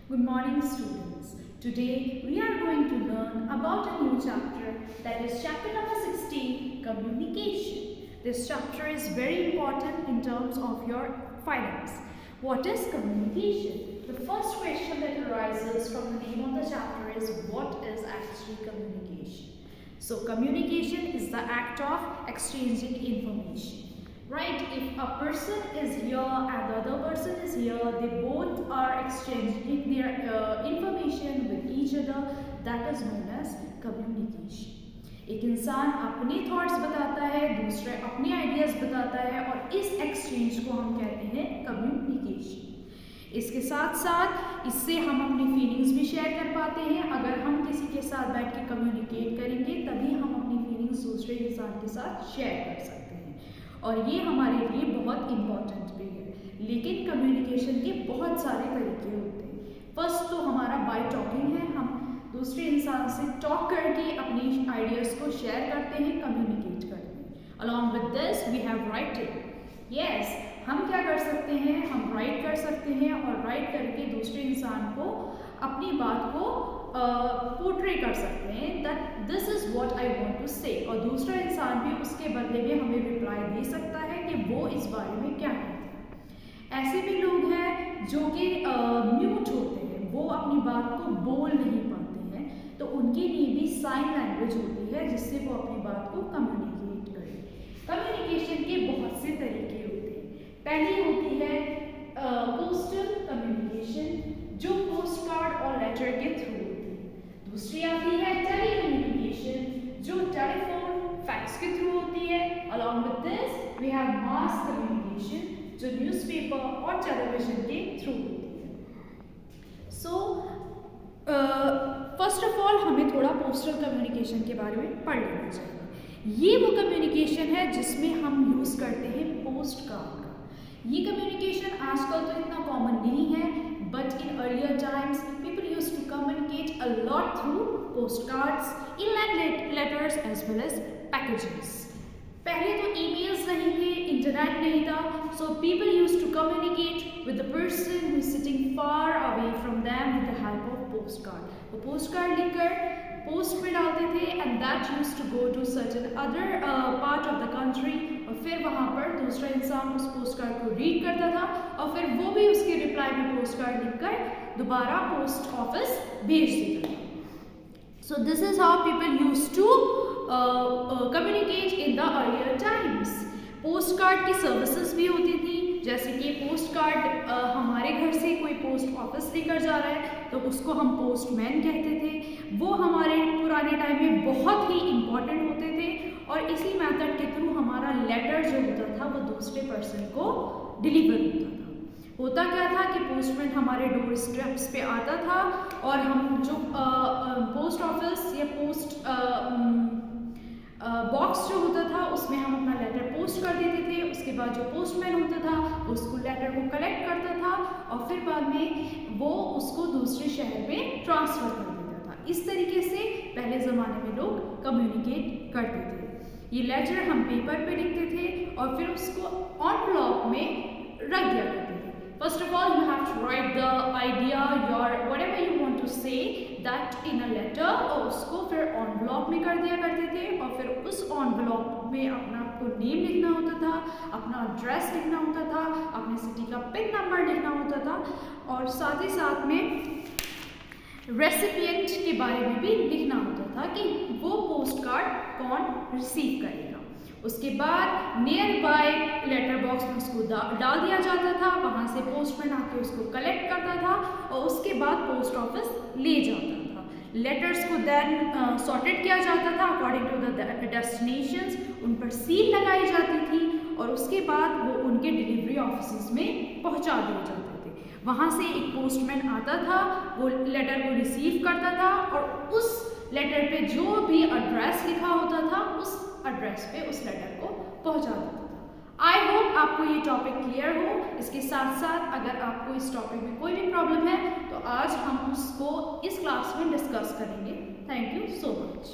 Good morning, students. Today we are going to learn about a new chapter, that is chapter number 16, communication. This chapter is very important in terms of your finance. What is communication? The first question that arises from the name of the chapter is, what is actually communication? So communication is the act of exchanging information. Right, if a person is here and the other person is here, they both are exchanging their information with each other, that is known as communication. एक इंसान अपने thoughts बताता है, दूसरा अपने ideas बताता है और इस एक्सचेंज को हम कहते हैं कम्युनिकेशन। इसके साथ साथ इससे हम अपनी फीलिंग्स भी शेयर कर पाते हैं। अगर हम किसी के साथ बैठ के कम्युनिकेट करेंगे तभी हम अपनी फीलिंग्स दूसरे इंसान के साथ शेयर कर सकते हैं और ये हमारे लिए बहुत इम्पॉर्टेंट भी है। लेकिन कम्युनिकेशन के बहुत सारे तरीके होते हैं। फर्स्ट तो हमारा बाय टॉकिंग है, हम दूसरे इंसान से टॉक करके अपनी आइडियाज़ को शेयर करते हैं, कम्युनिकेट करते हैं। Along with this we have writing. Yes, हम क्या कर सकते हैं, हम राइट कर सकते हैं और राइट करके दूसरे इंसान को अपनी बात को पोर्ट्रे कर सकते हैं, that this is what I want to say, और दूसरा इंसान भी उसके बदले में हमें रिप्लाई दे सकता है कि वो इस बारे में क्या कहते हैं। ऐसे भी लोग हैं जो कि म्यूट होते हैं, वो अपनी बात को बोल नहीं पाते हैं, तो उनके लिए भी साइन लैंग्वेज होती है जिससे वो अपनी बात को कम्युनिकेट करें। कम्युनिकेशन के बहुत से तरीके होते हैं। पहली होती है पोस्टल कम्युनिकेशन, जो पोस्ट कार्ड और लेटर के थ्रू होती है। दूसरी आती है टेलीकम्युनिकेशन, जो टेलीफोन फैक्स के थ्रू होती है। Along with this we have mass communication, जो न्यूज़पेपर और टेलीविजन के थ्रू होती है। सो फर्स्ट ऑफ ऑल हमें थोड़ा पोस्टल कम्युनिकेशन के बारे में पढ़ लेना चाहिए। ये वो कम्युनिकेशन है जिसमें हम यूज़ करते हैं पोस्ट कार्ड का। ये कम्युनिकेशन आजकल तो इतना कॉमन नहीं है, but in earlier times people used to communicate a lot through postcards, inland letters as well as packages. पहले तो emails नहीं थे, इंटरनेट नहीं था, so people used to communicate with the person who is sitting far away from them with the help of postcard. वो postcard लिखकर post में डालते थे and that used to go to certain other part of the country, और फिर वहाँ पर दूसरा इंसान उस पोस्ट कार्ड को रीड करता था और फिर वो भी उसके रिप्लाई में पोस्ट कार्ड लिखकर दोबारा पोस्ट ऑफिस भेज देता था। So this is how people used to communicate in the earlier times. Post card की सर्विसेज भी होती थी, जैसे कि पोस्ट कार्ड हमारे घर से कोई पोस्ट ऑफिस लेकर जा रहा है तो उसको हम पोस्टमैन कहते थे। वो हमारे पुराने टाइम में बहुत ही इम्पॉर्टेंट होते थे और इसी मेथड के थ्रू हमारा लेटर जो होता था वो दूसरे पर्सन को डिलीवर होता था। होता क्या था कि पोस्टमैन हमारे डोर स्टेप्स पे आता था और हम जो पोस्ट ऑफिस या पोस्ट बॉक्स जो होता था उसमें हम अपना लेटर पोस्ट कर देते थे। उसके बाद जो पोस्टमैन होता था उसको लेटर को कलेक्ट करता था और फिर बाद में वो उसको दूसरे शहर में ट्रांसफ़र कर देता था। इस तरीके से पहले ज़माने में लोग कम्युनिकेट करते थे। ये लेटर हम पेपर पे लिखते थे और फिर उसको एनवेलप में रख दिया करते थे। First of all, you have to write the idea, your whatever you want to say that in a letter, और उसको फिर envelope में कर दिया करते थे और फिर उस envelope में अपना आपको नेम लिखना होता था, अपना एड्रेस लिखना होता था, अपने सिटी का पिन नंबर लिखना होता था और साथ ही साथ में रेसिपिएंट के बारे में भी लिखना होता था कि वो पोस्ट कार्ड कौन रिसीव करेगा। उसके बाद नियर बाय लेटर बॉक्स में उसको डाल दिया जाता था, वहाँ से पोस्टमैन आके उसको कलेक्ट करता था और उसके बाद पोस्ट ऑफिस ले जाता था। लेटर्स को देन सॉर्टेड किया जाता था अकॉर्डिंग टू द डेस्टिनेशंस, उन पर सील लगाई जाती थी और उसके बाद वो उनके डिलीवरी ऑफिस में पहुँचा दिए जाते थे। वहाँ से एक पोस्टमैन आता था, वो लेटर को रिसीव करता था और उस लेटर पे जो भी एड्रेस लिखा होता था उस एड्रेस पे उस लेटर को पहुंचा देता था। आई होप आपको ये टॉपिक क्लियर हो। इसके साथ साथ अगर आपको इस टॉपिक में कोई भी प्रॉब्लम है तो आज हम उसको इस क्लास में डिस्कस करेंगे। Thank you so much.